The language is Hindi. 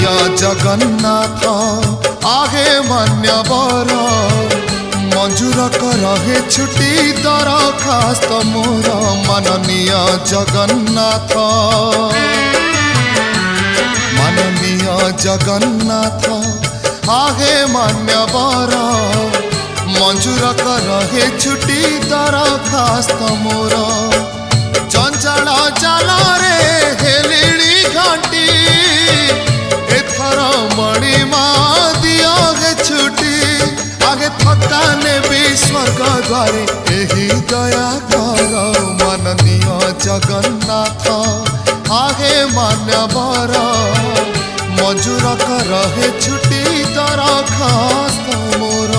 माननीय जगन्नाथ आगे मान्यवर मंजूर रहे छुट्टी दरखास्त मोर माननीय जगन्नाथ माननीय जगन्नाथ आगे मान्यवर मंजूर रहे छुट्टी दरखास्त मोर चंचल जाला रे हेलिणी घंटी एथर मणिमा दिया गे छुट्टी आगे थकाने भी स्वर्ग द्वारे यही दया कर माननीय जगन्नाथ आगे मान्यवर मंजूर रहे छुट्टी दरखास्त मोर।